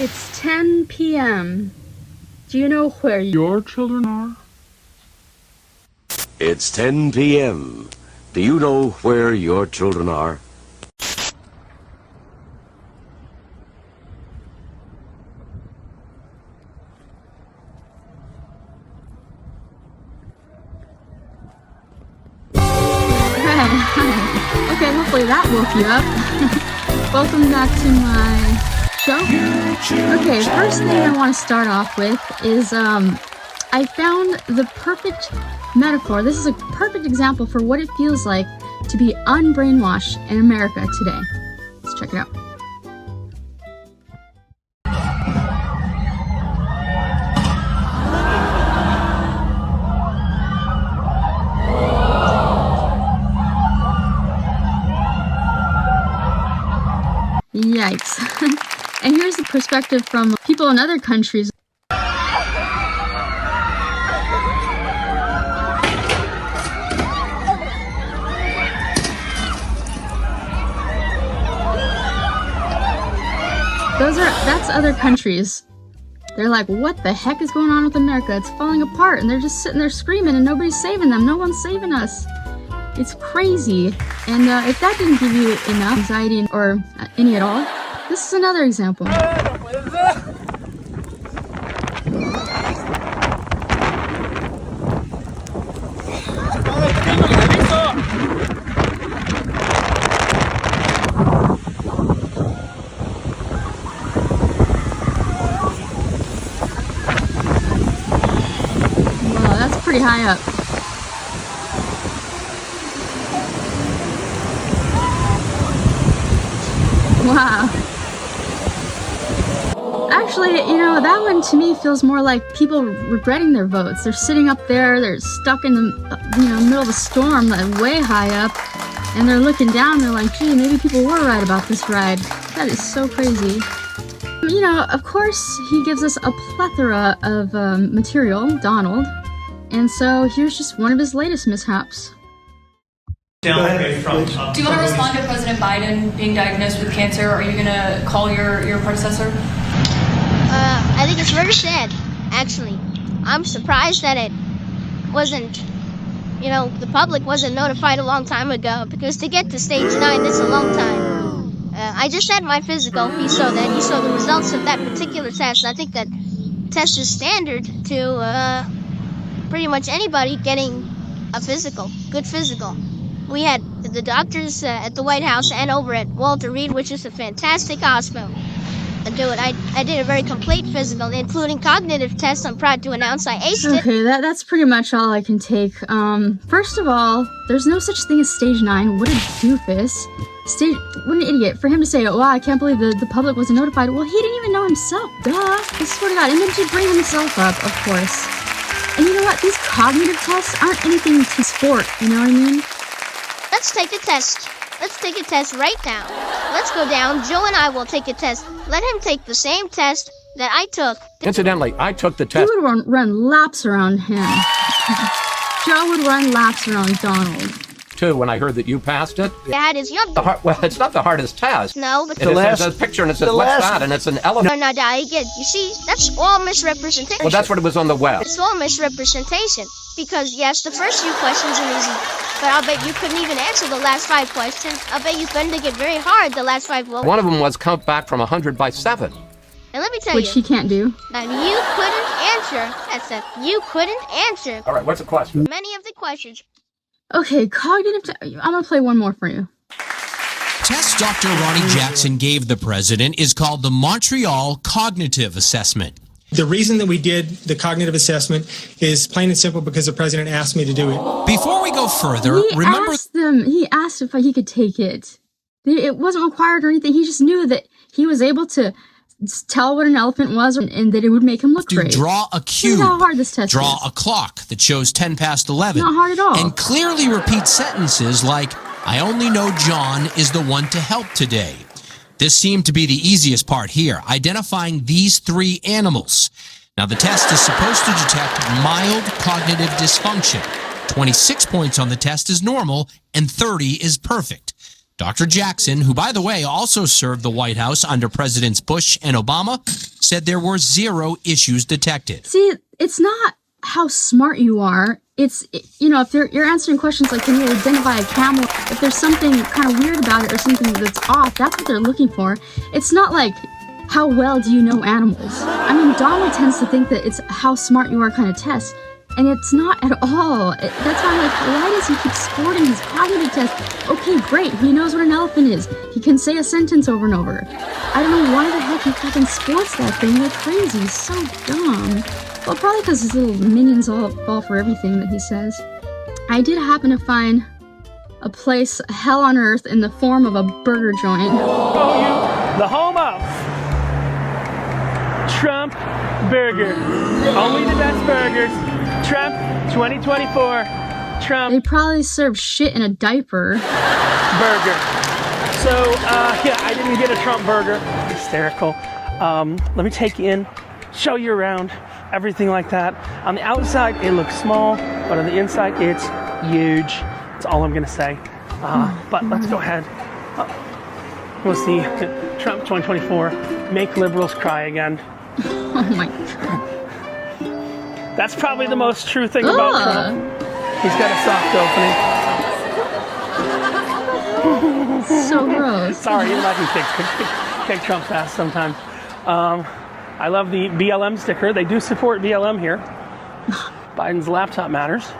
It's 10 p.m. Do you know where your children are? It's 10 p.m. Do you know where your children are? Okay, hopefully that woke you up. Welcome back to my show. Okay, first thing I want to start off with is I found the perfect metaphor. This is a perfect example for what it feels like to be unbrainwashed in America today. Let's check it out. Yikes. And here's the perspective from people in other countries. That's other countries. They're like, what the heck is going on with America? It's falling apart, and they're just sitting there screaming and nobody's saving them. No one's saving us. It's crazy. And if that didn't give you enough anxiety or any at all, this is another example. Wow, that's pretty high up. Wow. Actually, you know, that one to me feels more like people regretting their votes. They're sitting up there, they're stuck in the middle of a storm, like way high up, and they're looking down, they're like, gee, maybe people were right about this ride. That is so crazy. You know, of course, he gives us a plethora of material, Donald, and so here's just one of his latest mishaps. Do you want to respond to President Biden being diagnosed with cancer? Are you going to call your predecessor? I think it's very sad, actually. I'm surprised that it wasn't, the public wasn't notified a long time ago, because to get to stage 9, it's a long time. I just had my physical. He saw the results of that particular test. I think that test is standard to pretty much anybody getting a physical, good physical. We had the doctors at the White House and over at Walter Reed, which is a fantastic hospital. I did a very complete physical, including cognitive tests. I'm proud to announce I aced it. Okay, that's pretty much all I can take. First of all, there's no such thing as stage 9. What a doofus. What an idiot. For him to say, oh, wow, I can't believe the public wasn't notified. Well, he didn't even know himself. Duh. I swear to God. And then to bring himself up, of course. And you know what? These cognitive tests aren't anything to sport. You know what I mean? Let's take a test. Let's take a test right now. Let's go down. Joe and I will take a test. Let him take the same test that I took. Incidentally, I took the test. He would run laps around him. Joe would run laps around Donald. Too, when I heard that you passed it. Dad is young. Well, it's not the hardest test. No, but there's a picture and it says, what's that? And it's an elephant. No, Dad, you see, that's all misrepresentation. Well, that's what it was on the web. It's all misrepresentation. Because, yes, the first few questions are easy, but I'll bet you couldn't even answer the last 5 questions. I'll bet you couldn't make it very hard, the last 5. Well, one of them was count back from 100 by 7. And let me tell you. Which he can't do. Now, you couldn't answer. That's it. You couldn't answer. All right, what's the question? Many of the questions. Okay, cognitive... I'm going to play one more for you. Test Dr. Ronnie Jackson gave the president is called the Montreal Cognitive Assessment. The reason that we did the cognitive assessment is plain and simple because the president asked me to do it. Before we go further, he asked if he could take it. It wasn't required or anything. He just knew that he was able to tell what an elephant was and that it would make him look great. Draw a cube. This is how hard this test draw is. A clock that shows 10 past 11. Not hard at all. And clearly repeat sentences like, I only know John is the one to help today. This seemed to be the easiest part here, identifying these 3 animals. Now, the test is supposed to detect mild cognitive dysfunction. 26 points on the test is normal, and 30 is perfect. Dr. Jackson, who, by the way, also served the White House under Presidents Bush and Obama, said there were 0 issues detected. See, it's not how smart you are. It's, you know, if you're answering questions like, can you identify a camel? If there's something kind of weird about it or something that's off, that's what they're looking for. It's not like, how well do you know animals? I mean, Donnell tends to think that it's how smart you are kind of test, and it's not at all. That's why I'm like, why does he keep sporting his cognitive test? Okay, great, he knows what an elephant is. He can say a sentence over and over. I don't know why the heck he fucking sports that thing. They're crazy, so dumb. Well, probably because his little minions all fall for everything that he says. I did happen to find a place, hell on earth, in the form of a burger joint. The home of Trump Burger. Only the best burgers. Trump 2024. Trump. They probably serve shit in a diaper. Burger. So, yeah, I didn't get a Trump burger. Hysterical. Let me take you in, show you around, everything like that. On the outside, it looks small, but on the inside, it's huge. That's all I'm gonna say. But let's go ahead. We'll see. Trump 2024. Make liberals cry again. Oh my god. That's probably the most true thing about Trump. He's got a soft opening. So gross. Sorry, even I can kick Trump's ass sometimes. I love the BLM sticker. They do support BLM here. Biden's laptop matters.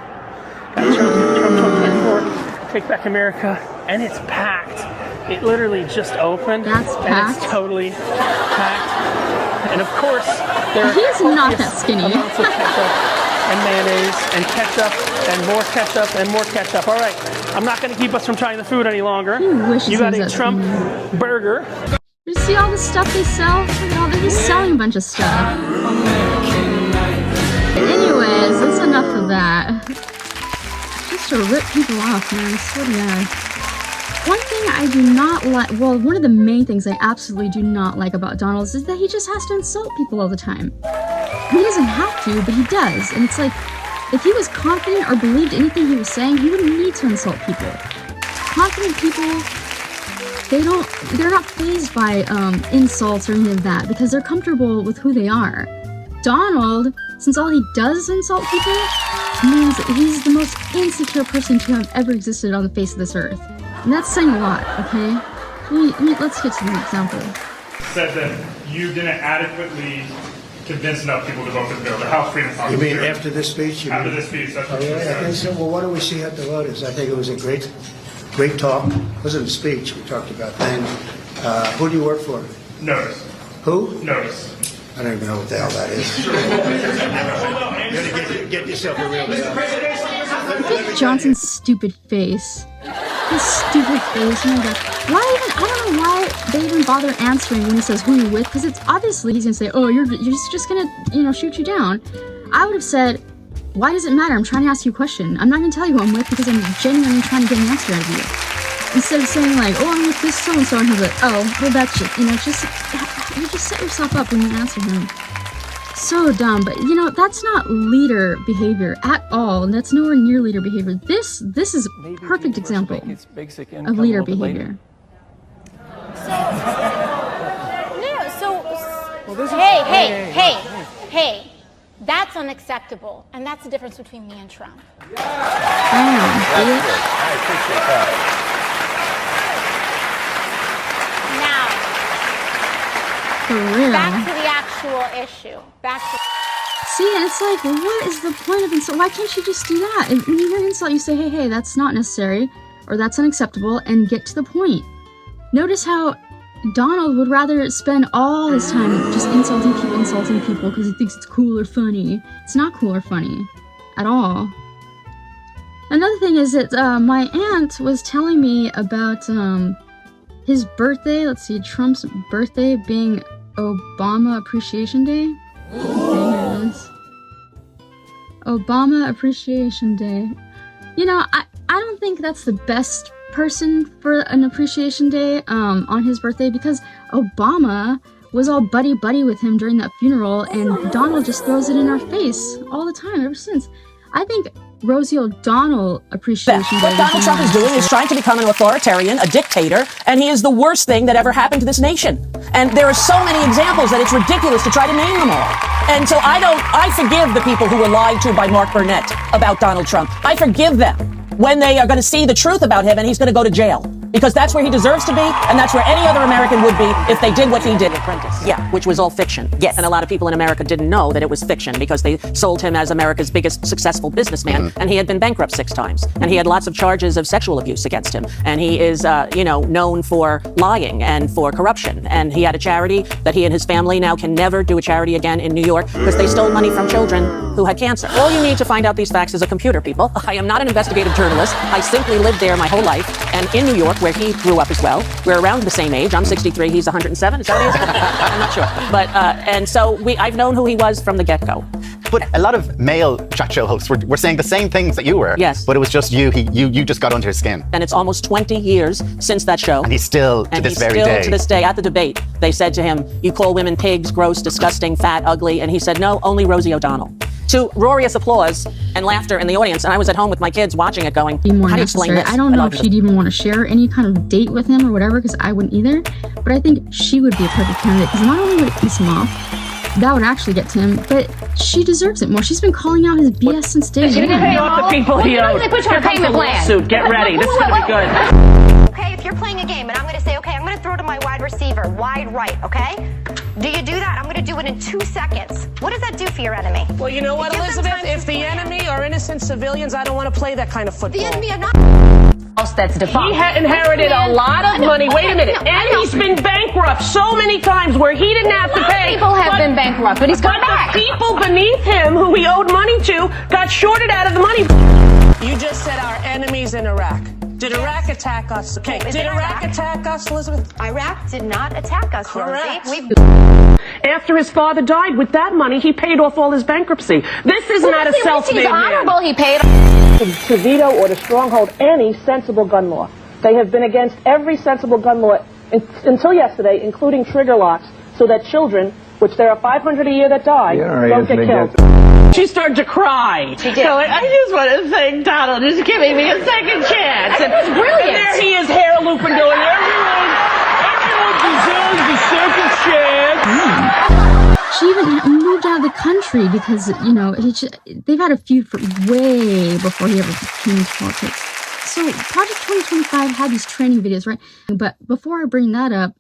Got Trump 2024, Take Back America, and it's packed. It literally just opened. That's packed. And it's totally packed. And of course, there are He's not that skinny. amounts of ketchup and mayonnaise and ketchup and more ketchup and more ketchup. All right, I'm not going to keep us from trying the food any longer. You got a Trump burger. You see all the stuff they sell? They're just selling a bunch of stuff. Anyways, that's enough of that. Just to rip people off, man. I swear to God. One thing I do not like, well, one of the main things I absolutely do not like about Donnell is that he just has to insult people all the time. He doesn't have to, but he does. And it's like, if he was confident or believed anything he was saying, he wouldn't need to insult people. Confident people, they're not fazed by insults or any of that because they're comfortable with who they are. Donald, since all he does is insult people, means that he's the most insecure person to have ever existed on the face of this earth. And that's saying a lot, okay? Let's get to the example. Said that you didn't adequately convince enough people to vote for the bill. The House Freedom Caucus. You mean after this speech? After this speech, that's what Oh, you yeah, I think said. so. Well, what do we see at the voters? I think it was a great talk. It wasn't a speech. We talked about then. Who do you work for? Notice. Who? Notice. I don't even know what the hell that is. You gotta get yourself a real job. Look at Johnson's stupid face. His stupid face. Oh my God. I don't know why they even bother answering when he says who you with, because it's obviously he's gonna say, oh, you're just gonna, shoot you down. I would have said, why does it matter? I'm trying to ask you a question. I'm not gonna tell you who I'm with because I'm genuinely trying to get an answer out of you. Instead of saying like, oh, I'm with this so-and-so, and he's like, oh, well, that's it. You just set yourself up when you answer him. So dumb, but that's not leader behavior at all, and that's nowhere near leader behavior. This is a perfect example of leader behavior. Hey, that's unacceptable, and that's the difference between me and Trump. I appreciate that. For real. Back to the actual issue. See, and it's like, what is the point of insult? Why can't you just do that? And when you hear an insult, you say, hey, that's not necessary, or that's unacceptable, and get to the point. Notice how Donald would rather spend all his time just insulting people because he thinks it's cool or funny. It's not cool or funny at all. Another thing is that my aunt was telling me about his birthday. Let's see, Trump's birthday being Obama Appreciation Day. Okay, here it is. Obama Appreciation Day. I don't think that's the best person for an appreciation day on his birthday because Obama was all buddy-buddy with him during that funeral and Donald just throws it in our face all the time ever since. I think Rosie O Donelll Appreciation Day. What Donald Trump is doing is trying to become an authoritarian, a dictator, and he is the worst thing that ever happened to this nation. And there are so many examples that it's ridiculous to try to name them all. And so I forgive the people who were lied to by Mark Burnett about Donald Trump. I forgive them when they are going to see the truth about him and he's going to go to jail. Because that's where he deserves to be, and that's where any other American would be if they did what he did. Apprentice. Yeah, which was all fiction. Yes. And a lot of people in America didn't know that it was fiction because they sold him as America's biggest successful businessman, and he had been bankrupt 6 times. And he had lots of charges of sexual abuse against him. And he is, known for lying and for corruption. And he had a charity that he and his family now can never do a charity again in New York because they stole money from children who had cancer. All you need to find out these facts is a computer, people. I am not an investigative journalist. I simply lived there my whole life. And in New York, where he grew up as well. We're around the same age. I'm 63, he's 107. Is that what he is? I'm not sure. But, and so I've known who he was from the get-go. But a lot of male chat show hosts were saying the same things that you were. Yes. But it was just you just got under his skin. And it's almost 20 years since that show. And he's still, to this day, at the debate, they said to him, you call women pigs, gross, disgusting, fat, ugly. And he said, no, only Rosie O Donelll. To roarious applause and laughter in the audience. And I was at home with my kids watching it going, how do you explain this? I don't know if she'd even want to share any kind of date with him or whatever, because I wouldn't either. But I think she would be a perfect candidate, because not only would it piss him off, that would actually get to him, but she deserves it more. She's been calling out his BS since day one. She's gonna pay off the people he owes. They put you on a payment plan. Get ready. This is gonna be good. Okay, if you're playing a game and I'm gonna say, okay, I'm gonna throw to my wide receiver, wide right, okay? Do you do that? I'm gonna do it in 2 seconds. What does that do for your enemy? Well, you know what, Elizabeth? If the enemy are innocent civilians, I don't want to play that kind of football. The enemy are not. That's defunct. He inherited a lot of money. Wait a minute. And he's been bankrupt so many times where he didn't have to pay. People have been bankrupt, but he's come back. The people beneath him who he owed money to got shorted out of the money. You just said our enemies in Iraq. Did Iraq attack us? Okay. Did Iraq attack us, Elizabeth? Iraq did not attack us, Correct. Rosie. After his father died, with that money, he paid off all his bankruptcy. This is not a self-made man. Honorable, he paid. To veto or to stronghold any sensible gun law. They have been against every sensible gun law until yesterday, including trigger locks, so that children, which there are 500 a year that die, don't get killed. She started to cry. She did. So I just want to thank Donald just giving me a second chance. It was brilliant. And there he is, hair looping, going, everyone deserves the second chance. She even moved out of the country because, they've had a feud for way before he ever came into politics. So Project 2025 had these training videos, right? But before I bring that up,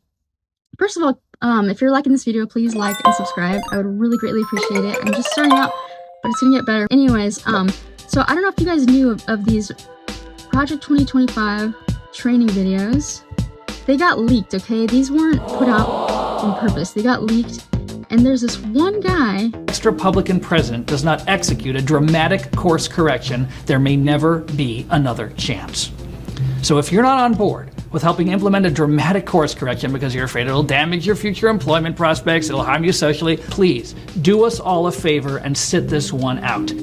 first of all, if you're liking this video, please like and subscribe. I would really greatly appreciate it. I'm just starting out, but it's gonna get better. Anyways, so I don't know if you guys knew of these Project 2025 training videos. They got leaked, okay? These weren't put out on purpose. They got leaked. And there's this one guy. Next Republican president does not execute a dramatic course correction, there may never be another chance. So if you're not on board with helping implement a dramatic course correction because you're afraid it'll damage your future employment prospects, it'll harm you socially, please do us all a favor and sit this one out.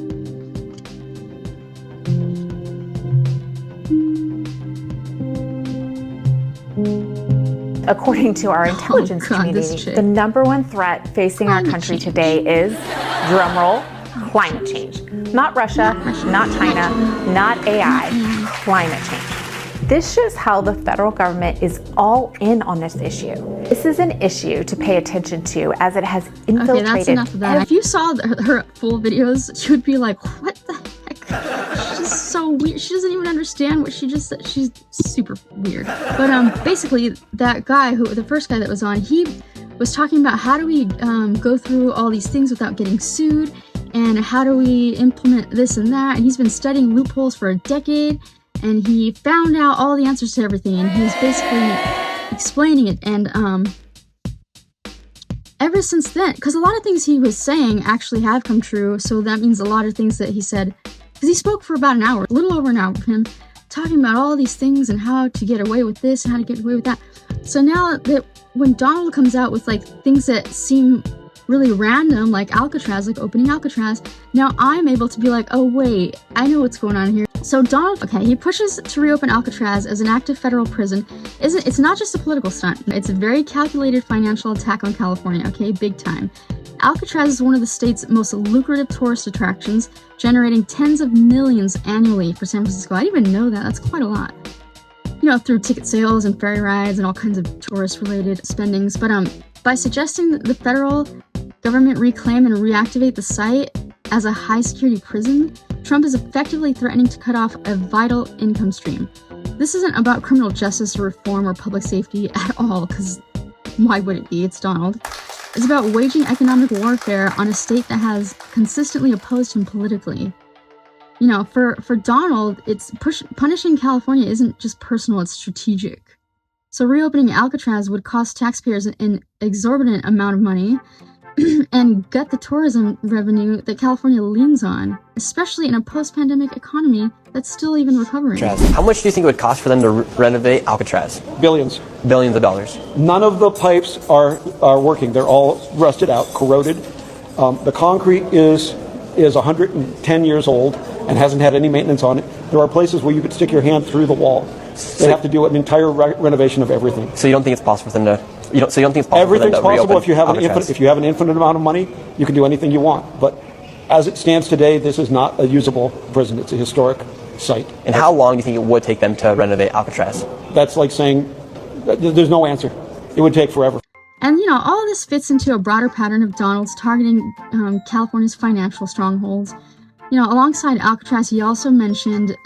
According to our intelligence community, the #1 threat facing our country today is, drumroll, climate change. Not Russia, not China, not AI, climate change. This shows how the federal government is all in on this issue. This is an issue to pay attention to as it has infiltrated. Okay, that's enough of that. If you saw her full videos, you would be like, what the heck? She's so weird. She doesn't even understand what she just said. She's super weird. But basically, that guy, the first guy that was on, he was talking about how do we go through all these things without getting sued, and how do we implement this and that. And he's been studying loopholes for a decade, and he found out all the answers to everything, and he's basically explaining it. And ever since then, because a lot of things he was saying actually have come true, so that means a lot of things that he said, because he spoke for about an hour, a little over an hour with him, talking about all these things and how to get away with this and how to get away with that. So now that when Donald comes out with like things that seem really random, like Alcatraz, like opening Alcatraz, now I'm able to be like, oh wait, I know what's going on here. So Donald, okay, he pushes to reopen Alcatraz as an active federal prison. It's not just a political stunt. It's a very calculated financial attack on California, okay, big time. Alcatraz is one of the state's most lucrative tourist attractions, generating tens of millions annually for San Francisco. I didn't even know that. That's quite a lot. You know, through ticket sales and ferry rides and all kinds of tourist-related spendings. But by suggesting that the federal government reclaim and reactivate the site as a high-security prison, Trump is effectively threatening to cut off a vital income stream. This isn't about criminal justice reform or public safety at all, because why would it be? It's Donald. It's about waging economic warfare on a state that has consistently opposed him politically. You know, for Donald, punishing California isn't just personal, it's strategic. So reopening Alcatraz would cost taxpayers an exorbitant amount of money and gut the tourism revenue that California leans on, especially in a post-pandemic economy that's still even recovering. How much do you think it would cost for them to renovate Alcatraz? Billions. Billions of dollars. None of the pipes are working. They're all rusted out, corroded. The concrete is 110 years old and hasn't had any maintenance on it. There are places where you could stick your hand through the wall. They have to do an entire renovation of everything. So you don't think it's possible for them to? So you don't think it's possible? Everything's for them to possible if you have Alcatraz? if you have an infinite amount of money. You can do anything you want. But as it stands today, this is not a usable prison. It's a historic site. And how long do you think it would take them to renovate Alcatraz? That's like saying there's no answer. It would take forever. And, you know, all of this fits into a broader pattern of Donald's targeting California's financial strongholds. You know, alongside Alcatraz, he also mentioned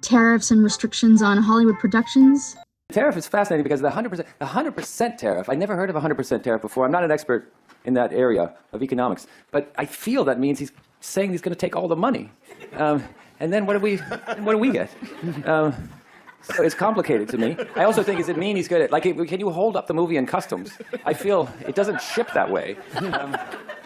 tariffs and restrictions on Hollywood productions. Tariff is fascinating because the 100% tariff, I never heard of a 100% tariff before. I'm not an expert in that area of economics, but I feel that means he's saying he's going to take all the money. And then what do we get? So it's complicated to me. I also think, does it mean he's good at, like, can you hold up the movie in customs? I feel it doesn't ship that way.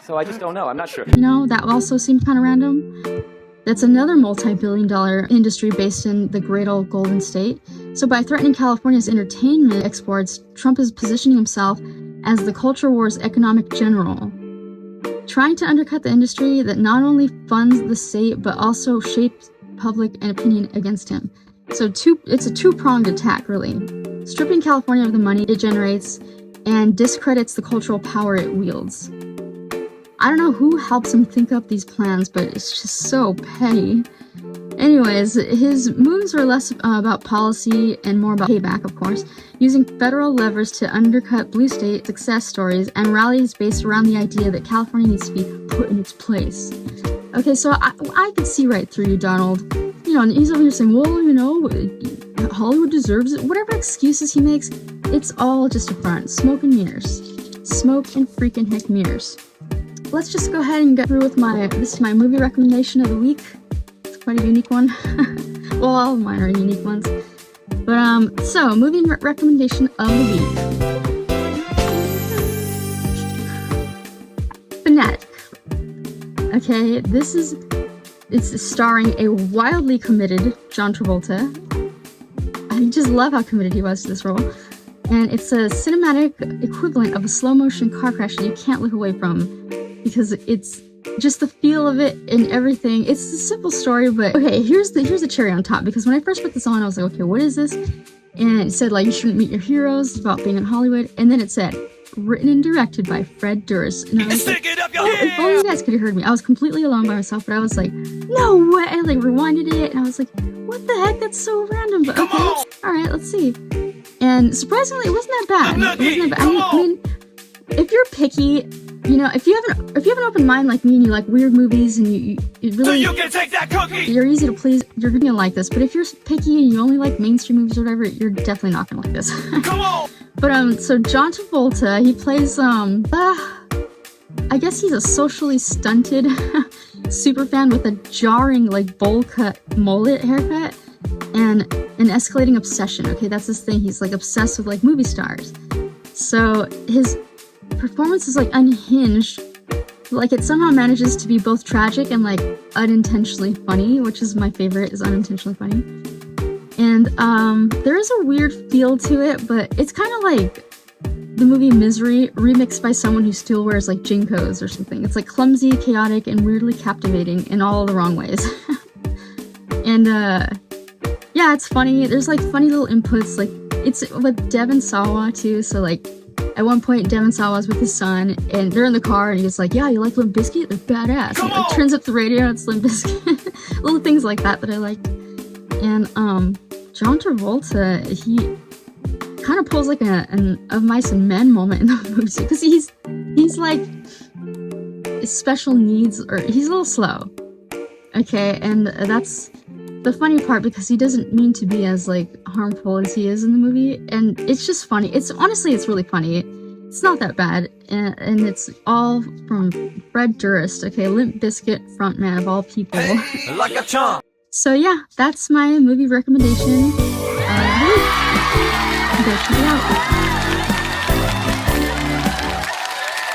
So I just don't know. I'm not sure. You know, that also seemed kind of random. That's another multi-billion-dollar industry based in the great old Golden State. So by threatening California's entertainment exports, Trump is positioning himself as the culture war's economic general, trying to undercut the industry that not only funds the state, but also shapes public opinion against him. So it's a two-pronged attack, really. Stripping California of the money it generates and discredits the cultural power it wields. I don't know who helps him think up these plans, but it's just so petty. Anyways, his moves are less about policy and more about payback, of course, using federal levers to undercut blue state success stories and rallies based around the idea that California needs to be put in its place. Okay, so I could see right through you, Donald. You know, and he's over here saying, well, you know, Hollywood deserves it. Whatever excuses he makes, it's all just a front. Smoke and mirrors. Smoke and freaking heck mirrors. Let's just go ahead and get through with this is my movie recommendation of the week. It's quite a unique one. Well, all of mine are unique ones. But, so, movie recommendation of the week. Fanatic. Okay, it's starring a wildly committed John Travolta. I just love how committed he was to this role. And it's a cinematic equivalent of a slow-motion car crash that you can't look away from, because it's just the feel of it and everything. It's a simple story, but okay, here's the cherry on top, because when I first put this on, I was like, okay, what is this? And it said, like, you shouldn't meet your heroes. It's about being in Hollywood. And then it said, written and directed by Fred Durst. And I was like, oh, if only you guys could have heard me. I was completely alone by myself, but I was like, no way. I like rewinded it, and I was like, what the heck? That's so random. But okay, all right, let's see. And surprisingly, it wasn't that bad. It wasn't that bad. I mean, if you're picky, you know, if you have an open mind like me and you like weird movies and you really, so you can take that cookie. You're easy to please. You're gonna like this. But if you're picky and you only like mainstream movies or whatever, you're definitely not gonna like this. Come on. But so John Travolta, he plays I guess he's a socially stunted superfan with a jarring like bowl cut mullet haircut and an escalating obsession. Okay, that's his thing. He's like obsessed with like movie stars. So his performance is like unhinged. Like it somehow manages to be both tragic and like unintentionally funny, which is my favorite, is unintentionally funny. And there is a weird feel to it, but it's kind of like the movie Misery remixed by someone who still wears like Jinkos or something. It's like clumsy, chaotic, and weirdly captivating in all the wrong ways. And yeah, it's funny. There's like funny little inputs. Like it's with Devon Sawa too, so like at one point, Devin Sawa was with his son, and they're in the car, and he's like, yeah, you like Limp Bizkit? They're badass. And, like, turns up the radio, and it's Limp Bizkit. Little things like that I like. And John Travolta, he kind of pulls like a Mice and Men moment in the movie, because he's like special needs, or he's a little slow. Okay, and that's the funny part, because he doesn't mean to be as like harmful as he is in the movie, and it's just funny. It's really funny. It's not that bad, and it's all from Fred Durst. Okay, Limp Bizkit frontman of all people. Like a chomp. So yeah, that's my movie recommendation. Go check it out.